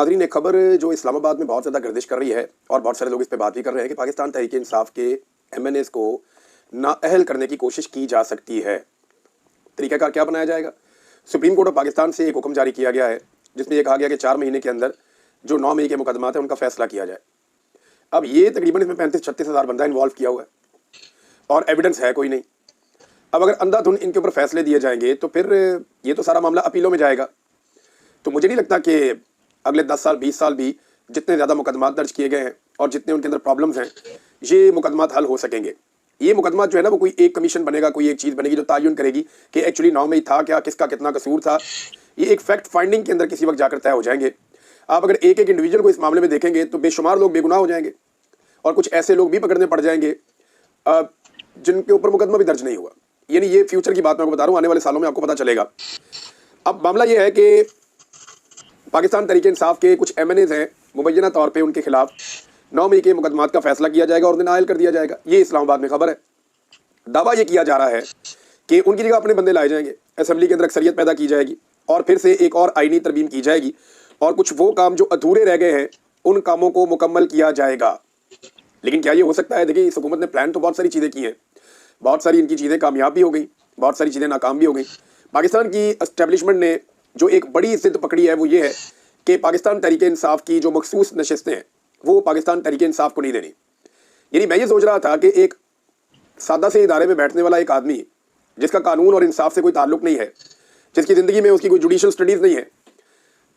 नाज़रीन, एक खबर जो इस्लामाबाद में बहुत ज़्यादा गर्दिश कर रही है और बहुत सारे लोग इस पे बात भी कर रहे हैं कि पाकिस्तान तहरीक इंसाफ के एमएनएस को नाअहल करने की कोशिश की जा सकती है। तरीक़ाकार क्या बनाया जाएगा? सुप्रीम कोर्ट ऑफ पाकिस्तान से एक हुक्म जारी किया गया है जिसमें यह कहा गया कि 4 महीने के अंदर जो 9 मई के मुकदमात हैं उनका फैसला किया जाए। अब ये तकरीबन इसमें 35-36 हज़ार बंदा इन्वॉल्व किया हुआ है और एविडेंस है कोई नहीं। अब अगर अंधाधुन इनके ऊपर फैसले दिए जाएंगे तो फिर ये तो सारा मामला अपीलों में जाएगा। तो मुझे नहीं लगता कि अगले 10 साल 20 साल भी जितने ज़्यादा मुकदमात दर्ज किए गए हैं और जितने उनके अंदर प्रॉब्लम्स हैं ये मुकदमात हल हो सकेंगे। ये मुकदमा जो है ना वो कोई एक कमीशन बनेगा, कोई एक चीज़ बनेगी जो तयन करेगी कि एक्चुअली 9 मई था क्या, किसका कितना कसूर था। ये एक फैक्ट फाइंडिंग के अंदर किसी वक्त जाकर तय हो जाएंगे। आप अगर एक एक इंडिविजुअल को इस मामले में देखेंगे तो बेशुमार लोग बेगुनाह हो जाएंगे और कुछ ऐसे लोग भी पकड़ने पड़ जाएंगे जिनके ऊपर मुकदमा भी दर्ज नहीं हुआ। यानी ये फ्यूचर की बात मैं आपको बता रहा हूँ, आने वाले सालों में आपको पता चलेगा। अब मामला ये है कि पाकिस्तान तहरीक इंसाफ के कुछ एमएनएज हैं, मुबैना तौर पे उनके खिलाफ 9 मई के मुकदमात का फैसला किया जाएगा और उन्हें नाअहल कर दिया जाएगा। ये इस्लामाबाद में खबर है। दावा ये किया जा रहा है कि उनकी जगह अपने बंदे लाए जाएंगे, असेंबली के अंदर अक्सरियत पैदा की जाएगी और फिर से एक और आईनी तरमीम की जाएगी और कुछ वो काम जो अधूरे रह गए हैं उन कामों को मुकम्मल किया जाएगा। लेकिन क्या ये हो सकता है? देखिए, इस हुकूमत ने प्लान तो बहुत सारी चीज़ें की हैं, बहुत सारी इनकी चीज़ें कामयाब भी हो गई, बहुत सारी चीज़ें नाकाम भी हो गई। पाकिस्तान की एस्टेब्लिशमेंट ने जो एक बड़ी जिद पकड़ी है वो ये है कि पाकिस्तान तहरीक इंसाफ की जो मखसूस नशिस्तें हैं वो पाकिस्तान तहरीक इंसाफ को नहीं देनी। यानी मैं ये सोच रहा था कि एक सादा से इदारे में बैठने वाला एक आदमी जिसका कानून और इंसाफ से कोई ताल्लुक नहीं है, जिसकी ज़िंदगी में उसकी कोई जुडिशल स्टडीज़ नहीं है,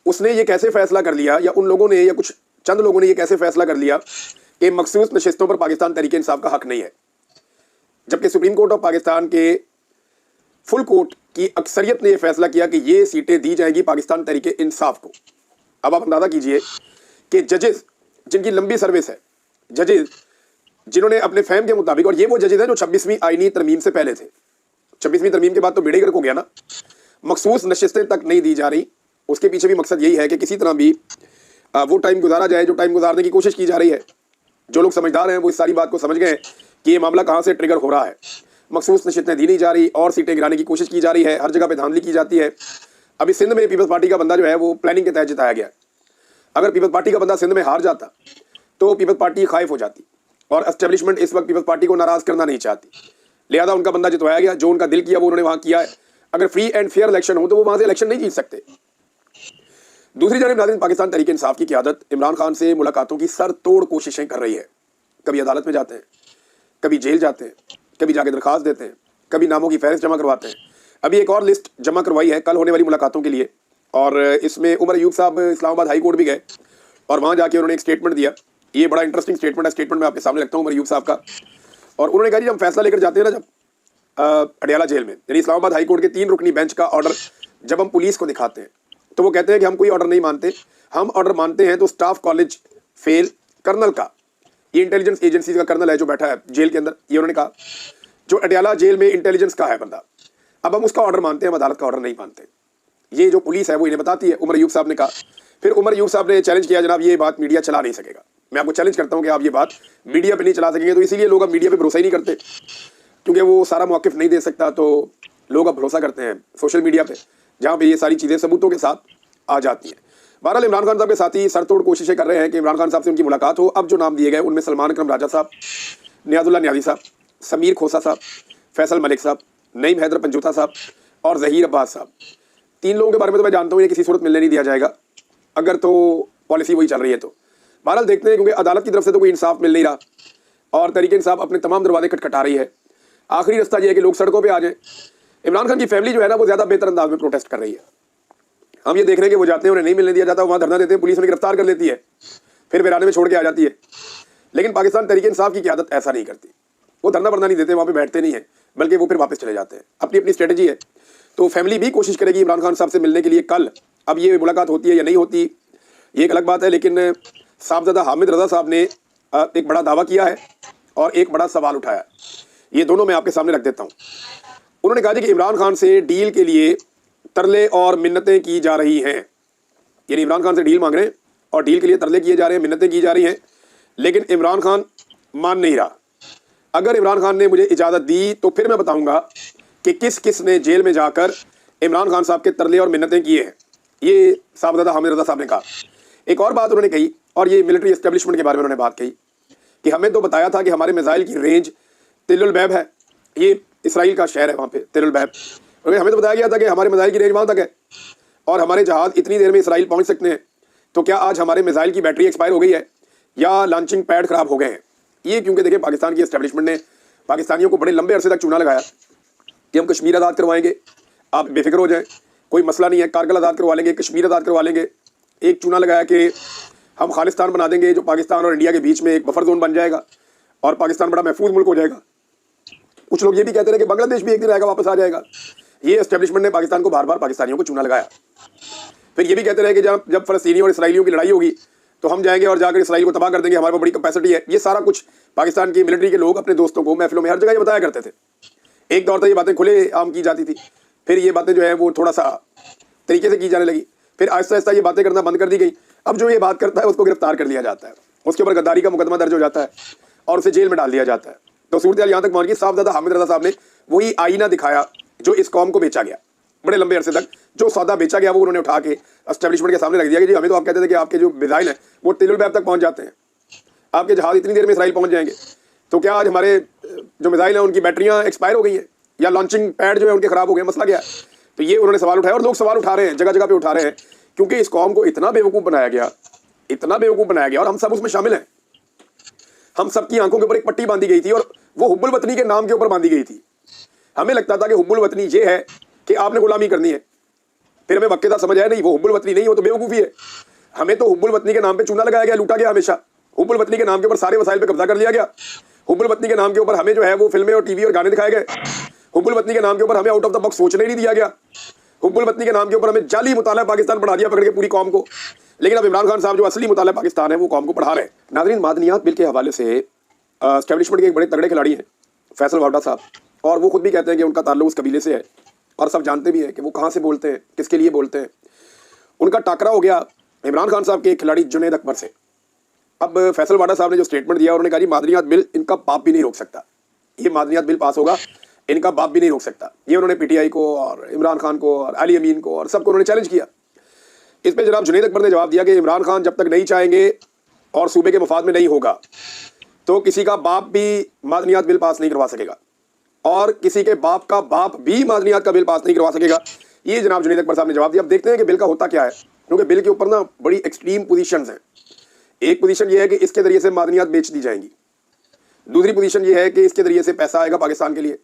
उसने ये कैसे फैसला कर लिया, या उन लोगों ने या कुछ चंद लोगों ने ये कैसे फैसला कर लिया कि मखसूस नशिस्तों पर पाकिस्तान तहरीक इंसाफ का हक नहीं है, जबकि सुप्रीम कोर्ट ऑफ पाकिस्तान के फुल कोर्ट की अक्सरियत ने यह फैसला किया कि ये सीटें दी जाएंगी पाकिस्तान तहरीक इंसाफ को। अब आप अंदाज़ा कीजिए कि जजेस जिनकी लंबी सर्विस है, जजेस जिन्होंने अपने फहम के मुताबिक, और ये वो जजेस हैं जो 26वीं आईनी तरमीम से पहले थे, 26वीं तरमीम के बाद तो बेड़े गर्क हो गया ना, मखसूस नशिस्तें तक नहीं दी जा रही। उसके पीछे भी मकसद यही है कि किसी तरह भी वो टाइम गुजारा जाए जो टाइम गुजारने की कोशिश की जा रही है। जो लोग समझदार हैं वो इस सारी बात को समझ गए हैं कि ये मामला कहाँ से ट्रिगर हो रहा है। मखसूस नशिस्तें दी नहीं जा रही और सीटें गिराने की कोशिश की जा रही है, हर जगह पे धांधली की जाती है। अभी सिंध में पीपल्स पार्टी का बंदा जो है वो प्लानिंग के तहत जिताया गया। अगर पीपल्स पार्टी का बंदा सिंध में हार जाता तो पीपल्स पार्टी खाइफ हो जाती और एस्टेब्लिशमेंट इस वक्त पीपल्स पार्टी को नाराज़ करना नहीं चाहती, लिहाजा उनका बंदा जितवाया गया। जो उनका दिल किया वो उन्होंने वहाँ किया है। अगर फ्री एंड फेयर इलेक्शन हो तो वो वहाँ से इलेक्शन नहीं जीत सकते। दूसरी जानब नाज़रीन, पाकिस्तान तहरीक इंसाफ की क़यादत इमरान खान से मुलाकातों की सर तोड़ कोशिशें कर रही है। कभी अदालत में जाते हैं, कभी जेल जाते हैं, कभी जाके दरख्वास्त देते हैं, कभी नामों की फहरिस्त जमा करवाते हैं। अभी एक और लिस्ट जमा करवाई है कल होने वाली मुलाकातों के लिए, और इसमें उमर अयूब साहब इस्लामाबाद हाई कोर्ट भी गए और वहाँ जाके उन्होंने एक स्टेटमेंट दिया। ये बड़ा इंटरेस्टिंग स्टेटमेंट है, स्टेटमेंट मैं आपके सामने रखता हूँ उमर अयूब साहब का। और उन्होंने कहा कि जब फैसला लेकर जाते हैं ना, जब अडियाला जेल में, यानी इस्लामाबाद हाई कोर्ट के 3 रुकनी बेंच का ऑर्डर जब हम पुलिस को दिखाते हैं तो वो कहते हैं कि हम कोई ऑर्डर नहीं मानते, हम ऑर्डर मानते हैं तो स्टाफ कॉलेज फेल कर्नल का, ये इंटेलिजेंस एजेंसी का कर्नल है जो बैठा है जेल के अंदर, ये उन्होंने कहा, जो अडियाला जेल में इंटेलिजेंस का है बंदा, अब हम उसका ऑर्डर मानते हैं, हम अदालत का ऑर्डर नहीं मानते। ये जो पुलिस है वो इन्हें बताती है, उमर अयूब साहब ने कहा। फिर उमर अयूब साहब ने चैलेंज किया, जनाब ये बात मीडिया चला नहीं सकेगा। मैं आपको चैलेंज करता हूँ कि आप ये बात मीडिया पर नहीं चला सकेंगे। तो इसीलिए लोग अब मीडिया पर भरोसा ही नहीं करते, क्योंकि वो सारा मौक़िफ़ नहीं दे सकता, तो लोग अब भरोसा करते हैं सोशल मीडिया पर, जहाँ पर ये सारी चीज़ें सबूतों के साथ आ जाती हैं। बहरहाल इमरान खान साहब के साथ ही सरतोड़ कोशिशें कर रहे हैं कि इमरान खान साहब से उनकी मुलाकात हो। अब जो नाम दिए गए उनमें सलमान अकरम राजा साहब, नियाज़ुल्लाह नियाज़ी साहब, समीर खोसा साहब, फैसल मलिक साहब, नईम हैदर पंजूता साहब और ज़हीर अब्बास साहब। 3 लोगों के बारे में तो मैं जानता हूँ ये किसी सूरत मिलने नहीं दिया जाएगा, अगर तो पॉलिसी वही चल रही है तो। बहरहाल देखते हैं, क्योंकि अदालत की तरफ से तो कोई इंसाफ मिल नहीं रहा और तहरीक इंसाफ अपने तमाम दरवाजे खटखटा रही है। आखिरी रास्ता यह है कि लोग सड़कों पर आ जाएँ। इमरान खान की फैमिली जो है ना वो ज़्यादा बेहतर अंदाज में प्रोटेस्ट कर रही है। हम ये देख रहे हैं कि वो जाते हैं, उन्हें नहीं मिलने दिया जाता, वहाँ धरना देते हैं, पुलिस उन्हें गिरफ्तार कर लेती है, फिर वीराने में छोड़ के आ जाती है। लेकिन पाकिस्तान तहरीक इंसाफ की क़यादत ऐसा नहीं करती। वो धरना वरना नहीं देते, वहाँ पे बैठते नहीं है, बल्कि वो फिर वापस चले जाते हैं। अपनी अपनी स्ट्रेटजी है। तो फैमिली भी कोशिश करेगी इमरान खान साहब से मिलने के लिए कल। अब ये मुलाकात होती है या नहीं होती ये एक अलग बात है, लेकिन साहबजादा हामिद रज़ा साहब ने एक बड़ा दावा किया है और एक बड़ा सवाल उठाया। ये दोनों मैं आपके सामने रख देता हूँ। उन्होंने कहा कि इमरान खान से डील के लिए तरले और मिन्नतें की जा रही हैं, यानी इमरान खान से डील मांग रहे हैं और डील के लिए तरले किए जा रहे हैं, मिन्नतें की जा रही हैं, लेकिन इमरान खान मान नहीं रहा। अगर इमरान खान ने मुझे इजाज़त दी तो फिर मैं बताऊंगा कि किस किस ने जेल में जाकर इमरान खान साहब के तरले और मिन्नतें किए हैं। ये साहबजादा हामिद रज़ा साहब ने कहा। एक और बात उन्होंने कही, और ये मिलिट्री एस्टेब्लिशमेंट के बारे में उन्होंने बात कही कि हमें तो बताया था कि हमारे मिसाइल की रेंज तिल उल बैब है, ये इसराइल का शहर है वहाँ पे तिल उल बैब, और हमें तो बताया गया था कि हमारे मिसाइल की रेंज वहाँ तक है और हमारे जहाज़ इतनी देर में इसराइल पहुँच सकते हैं। तो क्या आज हमारे मिसाइल की बैटरी एक्सपायर हो गई है या लॉन्चिंग पैड खराब हो गए हैं? ये क्योंकि देखिए पाकिस्तान की एस्टेब्लिशमेंट ने पाकिस्तानियों को बड़े लंबे अरसे तक चूना लगाया कि हम कश्मीर आज़ाद करवाएंगे, आप बेफिक्र हो जाएं, कोई मसला नहीं है, कारगिल आज़ाद करवा लेंगे, कश्मीर आज़ाद करवा लेंगे। एक चूना लगाया कि हम खालिस्तान बना देंगे जो पाकिस्तान और इंडिया के बीच में एक बफर जोन बन जाएगा और पाकिस्तान बड़ा महफूज मुल्क हो जाएगा। कुछ लोग ये भी कहते रहे कि बांग्लादेश भी एक दिन आएगा, वापस आ जाएगा। ये एस्टेब्लिशमेंट ने पाकिस्तान को बार बार पाकिस्तानियों को चूना लगाया। फिर ये भी कहते रहे कि जब फलस्तीनी और इसराइलियों की लड़ाई होगी तो हम जाएंगे और जाकर इसराइल को तबाह कर देंगे, हमारे पास बड़ी कैपेसिटी है। ये सारा कुछ पाकिस्तान की मिलिट्री के लोग अपने दोस्तों को महफिलों में हर जगह ये बताया करते थे। एक दौर तक ये बातें खुले आम की जाती थी, फिर ये बातें जो है वो थोड़ा सा तरीके से की जाने लगी, फिर आहिस्ता आहिस्ता ये बातें करना बंद कर दी गई। अब जो ये बात करता है उसको गिरफ्तार कर लिया जाता है, उसके ऊपर गद्दारी का मुकदमा दर्ज हो जाता है और उसे जेल में डाल दिया जाता है। तो सूरत यहाँ तक पहुंच गई, साहबजादा हामिद रजा साहब ने वही आईना दिखाया जो इस कौम को बेचा गया बड़े लंबे अरसे तक। जो सौदा बेचा गया वो उन्होंने उठा के एस्टेब्लिशमेंट के सामने रख दिया कि जी हमें तो आप कहते थे कि आपके जो मिसाइल हैं वो तिल उल बैब तक पहुंच जाते हैं, आपके जहाज इतनी देर में इसराइल पहुंच जाएंगे। तो क्या आज हमारे जो मिसाइल हैं उनकी बैटरियां एक्सपायर हो गई हैं या लॉन्चिंग पैड जो है उनके खराब हो गए, मसला क्या है? तो ये उन्होंने सवाल उठाया और लोग सवाल उठा रहे हैं, जगह जगह पे उठा रहे हैं, क्योंकि इस कौम को इतना बेवकूफ़ बनाया गया, इतना बेवकूफ़ बनाया गया और हम सब उसमें शामिल हैं। हम सबकी आंखों के ऊपर एक पट्टी बांधी गई थी और वो हुब्बुल वतनी के नाम के ऊपर बांधी गई थी। हमें लगता था कि हुब्बुल वतनी ये है कि आपने गुलामी करनी है, फिर हमें वक्त समझ आया नहीं वो हुब्बुल वतनी नहीं, वो तो बेवकूफ़ी है। हमें तो हुब्बुल वतनी के नाम पे चूना लगाया गया, लूटा गया हमेशा। हुब्बुल वतनी के नाम के ऊपर सारे वसाइल पे कब्जा कर लिया गया। हुब्बुल वतनी के नाम के ऊपर हमें जो है वो फिल्में और टीवी और गाने दिखाए गए। हुब्बुल वतनी के नाम के ऊपर हमें आउट ऑफ द बॉक्स सोचने नहीं दिया गया। हुब्बुल वतनी के नाम के ऊपर हमें जाली मुताला पाकिस्तान पढ़ा दिया पकड़ के पूरी कौम को। लेकिन अब इमरान खान साहब जो असली मुताला पाकिस्तान है वो कौम को पढ़ा रहे हैं। नाज़रीन, मादनियात बिल के हवाले से एस्टेब्लिशमेंट के एक बड़े तगड़े खिलाड़ी हैं फैसल वावड़ा साहब, और वो खुद भी कहते हैं कि उनका ताल्लुक उस कबीले से है और सब जानते भी हैं कि वो कहाँ से बोलते हैं, किसके लिए बोलते हैं। उनका टाकरा हो गया इमरान खान साहब के एक खिलाड़ी जुनैद अकबर से। अब फैसल वाडा साहब ने जो स्टेटमेंट दिया, उन्होंने कहा जी मादनियात बिल इनका बाप भी नहीं रोक सकता, ये मादनियात बिल पास होगा इनका बाप भी नहीं रोक सकता। ये उन्होंने पीटीआई को और इमरान खान को और अली अमीन को और सबको उन्होंने चैलेंज किया। इस पर जनाब जुनैद अकबर ने जवाब दिया कि इमरान खान जब तक नहीं चाहेंगे और सूबे के मफाद में नहीं होगा तो किसी का बाप भी मादनियात बिल पास नहीं करवा सकेगा और किसी के बाप का बाप भी मादनियात का बिल पास नहीं करवा सकेगा। ये जनाब जुनैद अकबर साहब ने जवाब दिया। अब देखते हैं कि बिल का होता क्या है, क्योंकि बिल के ऊपर ना बड़ी एक्सट्रीम पोजीशंस हैं। एक पोजीशन ये है कि इसके जरिए से मादनियात बेच दी जाएंगी, दूसरी पोजीशन ये है कि इसके जरिए से पैसा आएगा पाकिस्तान के लिए।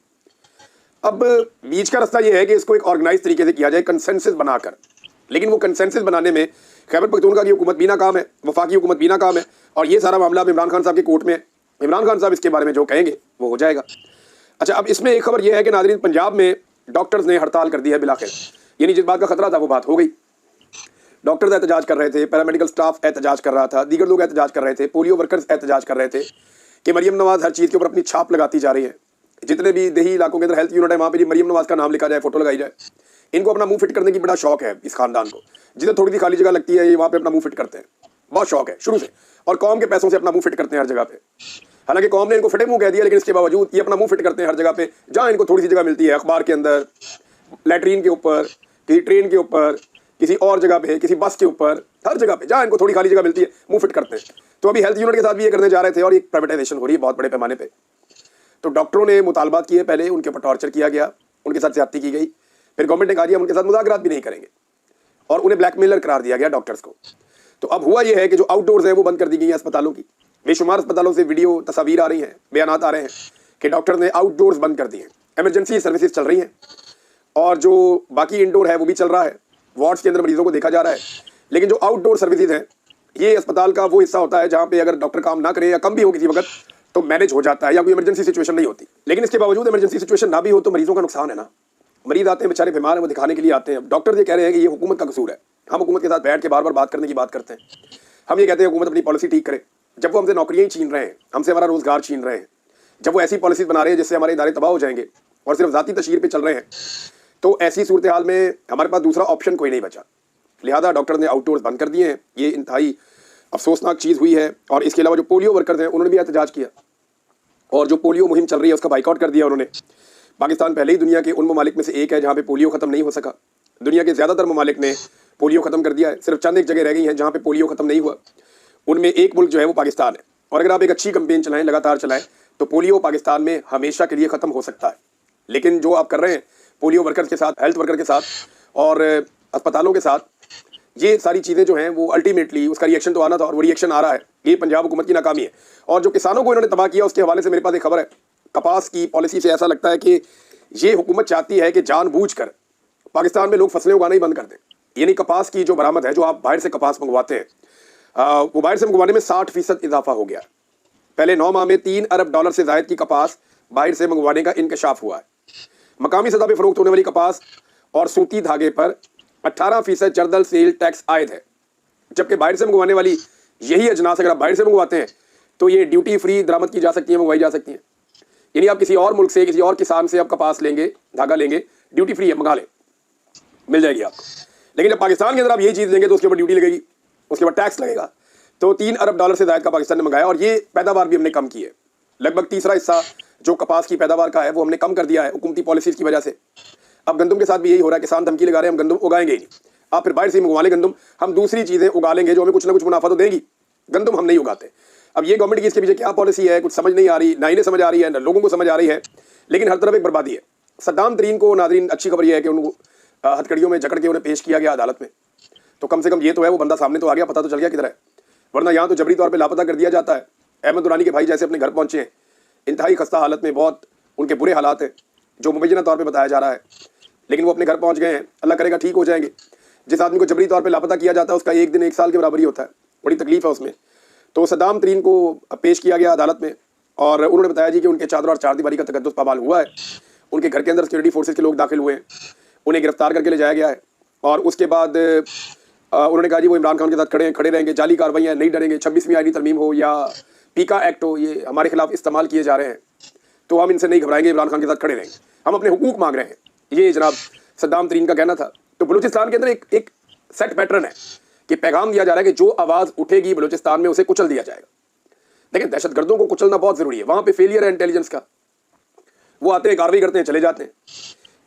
अब बीच का रास्ता ये है कि इसको एक ऑर्गेनाइज तरीके से किया जाए, कंसेंसस बनाकर। लेकिन वो कंसेंसस बनाने में खैबर पख्तूनख्वा की हुकूमत भी नाकाम है, वफाकी हुकूमत भी नाकाम है, और ये सारा मामला अब इमरान खान साहब के कोर्ट में है। इमरान खान साहब इसके बारे में जो कहेंगे वो हो जाएगा। अच्छा, अब इसमें एक खबर यह है कि नाज़रीन, पंजाब में डॉक्टर्स ने हड़ताल कर दी है बिलाखिर, यानी जिस बात का खतरा था वो बात हो गई। डॉक्टर्स एहतजाज कर रहे थे, पैरामेडिकल स्टाफ एहतजाज कर रहा था, दीगर लोग एहतजाज कर रहे थे, पोलियो वर्कर्स एहतजाज कर रहे थे कि मरियम नवाज हर चीज़ के ऊपर अपनी छाप लगाती जा रही है। जितने भी देही इलाकों के अंदर हेल्थ यूनिट है वहाँ पर मरियम नवाज का नाम लिखा जाए, फोटो लगाई जाए। इनको अपना मुंह फिट करने की बड़ा शौक है इस खानदान को, जिधर थोड़ी सी खाली जगह लगती है ये वहाँ पे अपना मुंह फिट करते हैं, बहुत शौक है शुरू से, और कौम के पैसों से अपना मुंह फिट करते हैं हर जगह पे। हालांकि कौम ने इनको फटे मुंह कह दिया, लेकिन इसके बावजूद ये अपना मुंह फिट करते हैं हर जगह पे जहाँ इनको थोड़ी सी जगह मिलती है, अखबार के अंदर, लैट्रीन के ऊपर, किसी ट्रेन के ऊपर, किसी और जगह पे, किसी बस के ऊपर, हर जगह पे जहाँ इनको थोड़ी खाली जगह मिलती है मुंह फिट करते हैं। तो अभी हेल्थ यूनिट के साथ भी ये करने जा रहे थे और एक प्राइवेटाइजेशन हो रही है बहुत बड़े पैमाने पर। तो डॉक्टरों ने मुतालबात किए, पहले उनके ऊपर टॉर्चर किया गया, उनके साथ ज्यादती की गई, फिर गवर्नमेंट ने कहा जी हम उनके साथ मुज़ाकरात भी नहीं करेंगे और उन्हें ब्लैकमेलर करार दिया गया डॉक्टर्स को। तो अब हुआ यह है कि जो आउटडोर्स हैं वो बंद कर दी गई हैं अस्पतालों की। बेशुमार अस्पतालों से वीडियो तस्वीर आ रही हैं, बयानात आ रहे हैं कि डॉक्टर ने आउटडोर्स बंद कर दिए हैं। एमरजेंसी सर्विसेज चल रही हैं और जो बाकी इंडोर है वो भी चल रहा है, वार्ड्स के अंदर मरीजों को देखा जा रहा है। लेकिन जो आउटडोर सर्विसेज हैं, ये अस्पताल का वो हिस्सा होता है जहाँ पे अगर डॉक्टर काम ना करे या कम भी हो किसी वक्त तो मैनेज हो जाता है, या कोई इमरजेंसी सिचुएशन नहीं होती। लेकिन इसके बावजूद इमरजेंसी सिचुएशन ना भी हो तो मरीजों का नुकसान है ना। मरीज आते हैं बेचारे बीमार हैं, वो दिखाने के लिए आते हैं। डॉक्टर ये कह रहे हैं कि ये हुकूमत का कसूर है। हम हुकूमत के साथ बैठ के बार बार बात करने की बात करते हैं, हम ये कहते हैं हुकूमत अपनी पॉलिसी ठीक करे। जब वो हमसे नौकरियाँ ही छीन रहे हैं, हमसे हमारा रोजगार छीन रहे हैं, जब वो ऐसी पॉलिसीज बना रहे हैं जिससे हमारे इदारे तबाह हो जाएंगे और सिर्फ ज़ाती तशहीर पे चल रहे हैं, तो ऐसी सूरत हाल में हमारे पास दूसरा ऑप्शन कोई नहीं बचा। लिहाजा डॉक्टर ने आउटडोर्स बंद कर दिए हैं। ये इंतहाई अफसोसनाक चीज़ हुई है। और इसके अलावा जो पोलियो वर्कर्स हैं उन्होंने भी एहतजाज किया और जो पोलियो मुहिम चल रही है उसका बाइकआउट कर दिया उन्होंने। पाकिस्तान पहले ही दुनिया के उन ममालिक में से एक है जहाँ पे पोलियो ख़त्म नहीं हो सका। दुनिया के ज़्यादातर ममालिक ने पोलियो खत्म कर दिया है। सिर्फ चंद एक जगह रह गई हैं जहाँ पे पोलियो खत्म नहीं हुआ। उनमें एक मुल्क जो है वो पाकिस्तान है। और अगर आप एक अच्छी कैंपेन चलाएं, लगातार चलाएं, तो पोलियो पाकिस्तान में हमेशा के लिए खत्म हो सकता है। लेकिन जो आप कर रहे हैं पोलियो वर्कर्स के साथ, हेल्थ वर्कर के साथ और अस्पतालों के साथ, ये सारी चीज़ें जो हैं वो अल्टीमेटली उसका रिएक्शन तो आना था और वो रिएक्शन आ रहा है। ये पंजाब हुकूमत की नाकामी है। और जो किसानों को इन्होंने तबाह किया उसके हवाले से मेरे पास एक खबर है। कपास की पॉलिसी से ऐसा लगता है कि ये हुकूमत चाहती है कि जानबूझकर पाकिस्तान में लोग फसलें उगाना ही बंद कर दें। यानी कपास की जो बरामद है, जो आप बाहर से कपास मंगवाते हैं, वो बाहर से मंगवाने में 60% इजाफा हो गया। पहले 9 माह में $3 अरब से जायद की कपास बाहर से मंगवाने का इंकशाफ हुआ है। मकामी सतह पर फरोख्त होने वाली कपास और सूती धागे पर 18% जर्दल सेल टैक्स आयद है। जबकि बाहर से मंगवाने वाली यही अजनास अगर आप बाहर से मंगवाते हैं तो ये ड्यूटी फ्री दरामद की जा सकती है, मंगवाई जा सकती हैं। यानी आप किसी और मुल्क से, किसी और किसान से आप कपास लेंगे, धागा लेंगे, ड्यूटी फ्री है, मंगा लें, मिल जाएगी आपको। लेकिन जब पाकिस्तान के अंदर आप यही चीज़ लेंगे तो उसके ऊपर ड्यूटी लगेगी, उसके ऊपर टैक्स लगेगा। तो $3 अरब से ज़ायद का पाकिस्तान ने मंगाया और ये पैदावार भी हमने कम की है। लगभग तीसरा हिस्सा जो कपास की पैदावार का है वो हमने कम कर दिया है हुकूमती पॉलिसीज़ की वजह से। अब गंदम के साथ भी यही हो रहा है, किसान धमकी लगा रहे हैं हम गंदम उगाएंगे ही नहीं, आप फिर बाहर से मंगवा लें गंदम, हम दूसरी चीज़ें उगा लेंगे जो हमें कुछ ना कुछ मुनाफा तो देंगी, गंदम हम नहीं उगाते। अब ये गवर्नमेंट की इसके पीछे क्या पॉलिसी है कुछ समझ नहीं आ रही, ना इन्हें समझ आ रही है ना लोगों को समझ आ रही है, लेकिन हर तरफ एक बर्बादी है। सद्दाम तरीन को, नाज़रीन, अच्छी खबर यह है कि उनको हथकड़ियों में जकड़ के उन्हें पेश किया गया अदालत में। तो कम से कम ये तो है वो बंदा सामने तो आ गया, पता तो चल गया किधर है, वरना यहाँ तो जबरी तौर पर लापता कर दिया जाता है। अहमद दुरानी के भाई जैसे अपने घर पहुँचे हैं, इंतहाई खस्ता हालत में, बहुत उनके बुरे हालात हैं जो मुबैना तौर पर बताया जा रहा है, लेकिन वो अपने घर पहुँच गए हैं, अल्लाह करेगा ठीक हो जाएंगे। जिस आदमी को जबरी तौर पर लापता किया जाता है उसका एक दिन 1 साल के बराबर ही होता है, बड़ी तकलीफ है उसमें। तो सद्दाम तरीन को पेश किया गया अदालत में और उन्होंने बताया जी कि उनके चादर और चारदीवारी का तकद्दुस पामाल हुआ है, उनके घर के अंदर सिक्योरिटी फोर्सेस के लोग दाखिल हुए हैं, उन्हें गिरफ्तार करके ले जाया गया है। और उसके बाद उन्होंने कहा जी वो इमरान खान के साथ खड़े रहेंगे, जाली कार्रवाइयाँ, नहीं डरेंगे, 26वीं आईनी तरमीम हो या पीका एक्ट हो, ये हमारे खिलाफ इस्तेमाल किए जा रहे हैं तो हम इनसे नहीं घबराएंगे, इमरान खान के साथ खड़े रहेंगे, हम अपने हुकूक मांग रहे हैं। ये जनाब सद्दाम तरीन का कहना था। तो बलूचिस्तान के अंदर एक सेट पैटर्न है कि पैगाम दिया जा रहा है कि जो आवाज़ उठेगी बलूचिस्तान में उसे कुचल दिया जाएगा। लेकिन दहशतगर्दों को कुचलना बहुत ज़रूरी है, वहाँ पे फेलियर है इंटेलिजेंस का, वो आते हैं, कार्रवाई करते हैं, चले जाते हैं।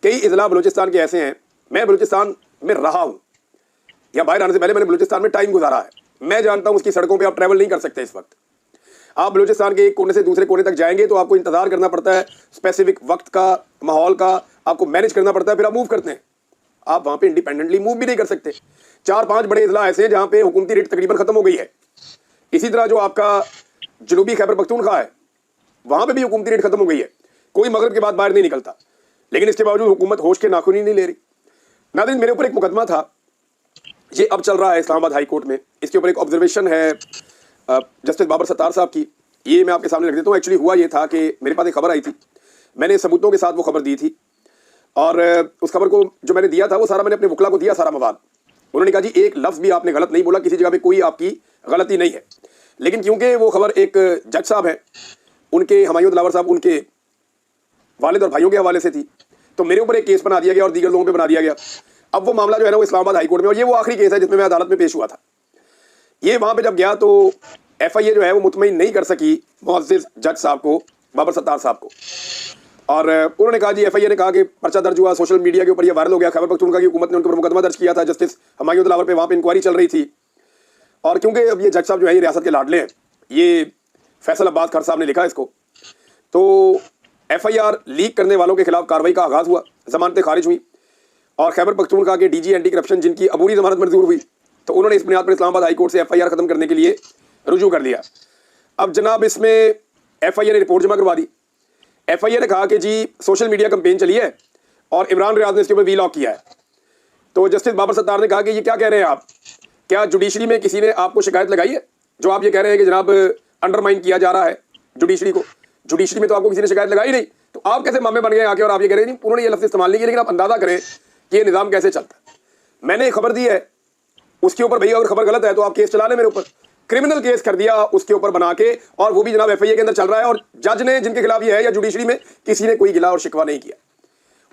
कई इजला बलूचिस्तान के ऐसे हैं, मैं बलूचिस्तान में रहा हूँ या बाहर आने से पहले मैंने बलूचिस्तान में टाइम गुजारा है, मैं जानता हूँ उसकी सड़कों पर आप ट्रैवल नहीं कर सकते इस वक्त। आप बलूचिस्तान के एक कोने से दूसरे कोने तक जाएंगे तो आपको इंतजार करना पड़ता है, स्पेसिफिक वक्त का, माहौल का आपको मैनेज करना पड़ता है, फिर आप मूव करते हैं। आप वहाँ पे इंडिपेंडेंटली मूव भी नहीं कर सकते। 4-5 बड़े इजला ऐसे हैं जहाँ पे हुकूमती रेट तकरीबन खत्म हो गई है। इसी तरह जो आपका जनूबी खैबर पख्तूनख्वा है वहाँ पे भी हुकूमती रेट खत्म हो गई है, कोई मगरब के बाद बाहर नहीं निकलता, लेकिन इसके बावजूद हुकूमत होश के नाखून ही नहीं ले रही। नाज़रीन, मेरे ऊपर एक मुकदमा था, ये अब चल रहा है इस्लामाबाद हाई कोर्ट में। इसके ऊपर एक ऑब्जर्वेशन है जस्टिस बाबर सत्तार साहब की, ये मैं आपके सामने रख देता हूँ। एक्चुअली हुआ ये था कि मेरे पास एक खबर आई थी, मैंने सबूतों के साथ वो खबर दी थी और उस खबर को जो मैंने दिया था वो सारा मैंने अपने वकला को दिया, सारा मवाद। उन्होंने कहा जी एक लफ्ज़ भी आपने गलत नहीं बोला, किसी जगह पे कोई आपकी गलती नहीं है। लेकिन क्योंकि वो खबर एक जज साहब हैं, उनके हमायूं दिलावर साहब, उनके वालिद और भाइयों के हवाले से थी, तो मेरे ऊपर एक केस बना दिया गया और दीगर लोगों पे बना दिया गया। अब वो मामला जो है ना वो इस्लामाबाद हाई कोर्ट में, और ये वो आखिरी केस है जिसमें मैं अदालत में पेश हुआ था। ये वहाँ पे जब गया तो FIA जो है वो मुतमईन नहीं कर सकी मुअज़्ज़िज़ जज साहब को, बाबर सत्तार साहब को, और उन्होंने कहा जी FIA ने कहा कि पर्चा दर्ज हुआ, सोशल मीडिया के ऊपर ये वायरल हो गया, खैबर पख्तूनख्वा की हुकूमत ने उनके ऊपर मुकदमा दर्ज किया था जस्टिस हमायूं दिलावर पे, वहाँ पे इंक्वायरी चल रही थी। और क्योंकि अब ये जज साहब जो है ये रियासत के लाडले हैं, ये फैसल अब्बास खर साहब ने लिखा इसको, तो FIR लीक करने वालों के खिलाफ कार्रवाई का आगाज़ हुआ, जमानतें खारिज हुई और खैबर पख्तूनख्वा के DG एंटी करप्शन जिनकी अबूरी जमानत मंजूर हुई, तो उन्होंने इस बुनियाद पर इस्लामाबाद हाई कोर्ट से FIR ख़त्म करने के लिए रुजू कर दिया। अब जनाब इसमें FIA ने रिपोर्ट जमा करवा दी। FIA ने कहा कि जी सोशल मीडिया कैंपेन चली है और इमरान रियाज ने इसके ऊपर वीलॉग किया है। तो जस्टिस बाबर सत्तार ने कहा कि ये क्या कह रहे हैं आप, क्या जुडिशरी में किसी ने आपको शिकायत लगाई है जो आप ये कह रहे हैं कि जनाब अंडरमाइन किया जा रहा है जुडिशरी को? जुडिशरी में तो आपको किसी ने शिकायत लगाई नहीं, तो आप कैसे मामे बन गए आके और आप ये कह रहे हैं? उन्होंने ये लफ्ज़ इस्तेमाल नहीं किया, लेकिन आप अंदाजा करें कि ये निज़ाम कैसे चलता है। मैंने खबर दी है, उसके ऊपर भैया अगर खबर गलत है तो आप केस चला लें मेरे ऊपर, क्रिमिनल केस कर दिया उसके ऊपर बना के, और वो भी जनाब FIA के अंदर चल रहा है, और जज ने जिनके खिलाफ ये है या जुडिशरी में किसी ने कोई गिला और शिकवा नहीं किया।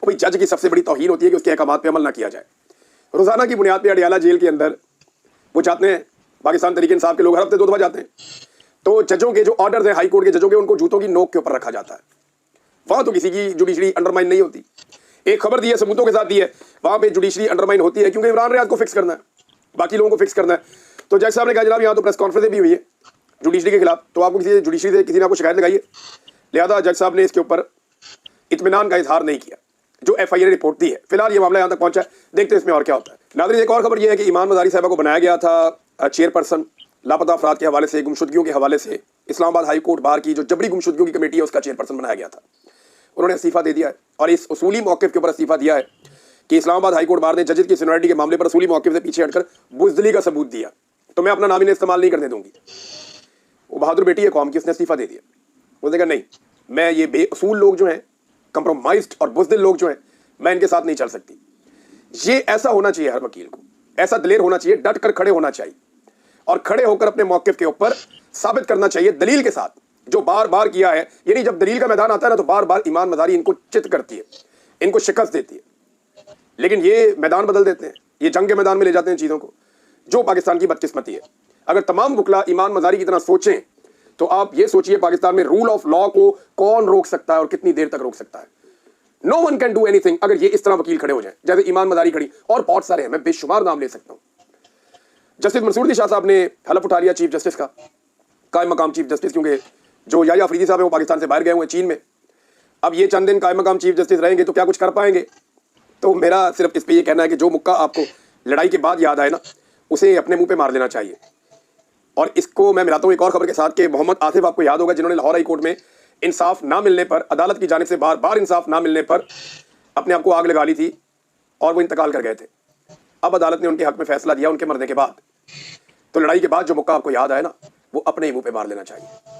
भाई जज की सबसे बड़ी तौहीन होती है कि उसके अहकामात पे अमल ना किया जाए। रोजाना की बुनियाद पे अडियाला जेल के अंदर वो जाते हैं, पाकिस्तान तहरीक इंसाफ के लोग हर हफ्ते 2 दफा जाते हैं, तो जजों के जो ऑर्डर्स हैं हाई कोर्ट के जजों के, उनको जूतों की नोक के ऊपर रखा जाता है। वहां तो किसी की जुडिशरी अंडरमाइन नहीं होती। एक खबर दी है, सबूतों के साथ दी है, वहां पे जुडिशरी अंडरमाइन होती है क्योंकि इमरान रियाज को फिक्स करना है। बाकी लोगों को फिक्स करना है। तो जज साहब ने कहा जनाब यहाँ तो प्रेस कॉन्फ्रेंस भी हुई है जुडिशरी के खिलाफ, तो आपको किसी जुडिशरी से किसी ने आपको शिकायत लगाई है, लिहाजा जज साहब ने इसके ऊपर इत्मीनान का इजहार नहीं किया जो FIA ने रिपोर्ट दी है। फिलहाल ये मामला यहाँ तक पहुंचा है, देखते हैं इसमें और क्या होता है। नाज़रीन, एक और खबर यह है कि ईमान मज़ारी साहबा को बनाया गया था चेयरपर्सन लापता अफराद के हवाले से, गुमशुदगियों के हवाले से। इस्लामाबाद हाई कोर्ट बार की जो जबरी गुमशुदगियों की कमेटी है उसका चेयरपर्सन बनाया गया था, उन्होंने इस्तीफा दे दिया है और इस उसूली मौक़िफ़ के ऊपर इस्तीफा दिया है कि इस्लामाबाद हाई कोर्ट बार ने जजेस की सीनियरिटी के मामले पर उसूली मौक़िफ़ से पीछे हटकर बुज़दिली का सबूत दिया, तो मैं अपना नाम इन्हें इस्तेमाल नहीं करने दूंगी। वो बहादुर बेटी है कौम की, उसने इस्तीफा दे दिया। उसने कहा नहीं, मैं ये बेअसूल लोग जो हैं, कंप्रोमाइज्ड और बुज़दिल लोग जो हैं, मैं इनके साथ नहीं चल सकती। ये ऐसा होना चाहिए, हर वकील को ऐसा दिलेर होना चाहिए, डट कर खड़े होना चाहिए और खड़े होकर अपने मौक़िफ़ के ऊपर साबित करना चाहिए दलील के साथ, जो बार बार किया है। यानी जब दलील का मैदान आता है ना, तो बार बार ईमान मज़ारी इनको चित करती है, इनको शिकस्त देती है, लेकिन ये मैदान बदल देते हैं, ये जंग के मैदान में ले जाते हैं चीज़ों को, जो पाकिस्तान की बदकिस्मती है। अगर तमाम वकला ईमान मज़ारी की तरह सोचें तो आप ये सोचिए पाकिस्तान में रूल ऑफ लॉ को कौन रोक सकता है और कितनी देर तक रोक सकता है। No one can do anything अगर ये इस तरह वकील खड़े हो जाए जैसे ईमान मज़ारी खड़ी, और बहुत सारे हैं, मैं बेशुमार नाम ले सकता हूं। जस्टिस मंसूर शाह साहब ने हलफ उठा लिया चीफ जस्टिस का, कायम मकाम चीफ जस्टिस, क्योंकि जो याया अफरीदी साहब है वो पाकिस्तान से बाहर गए हुए हैं चीन में। अब ये चंद दिन कायम मकाम चीफ जस्टिस रहेंगे तो क्या कुछ कर पाएंगे? तो मेरा सिर्फ इस पर यह कहना है कि जो मुक्का आपको लड़ाई के बाद याद आए ना, उसे अपने मुंह पे मार लेना चाहिए। और इसको मैं मिलाता हूँ एक और खबर के साथ कि मोहम्मद आसिफ, आपको याद होगा, जिन्होंने लाहौर हाई कोर्ट में इंसाफ ना मिलने पर, अदालत की जानिब से बार बार इंसाफ ना मिलने पर अपने आप को आग लगा ली थी और वो इंतकाल कर गए थे। अब अदालत ने उनके हक में फैसला दिया उनके मरने के बाद। तो लड़ाई के बाद जो मुक्का आपको याद आए ना, वो अपने ही मुंह पे मार लेना चाहिए।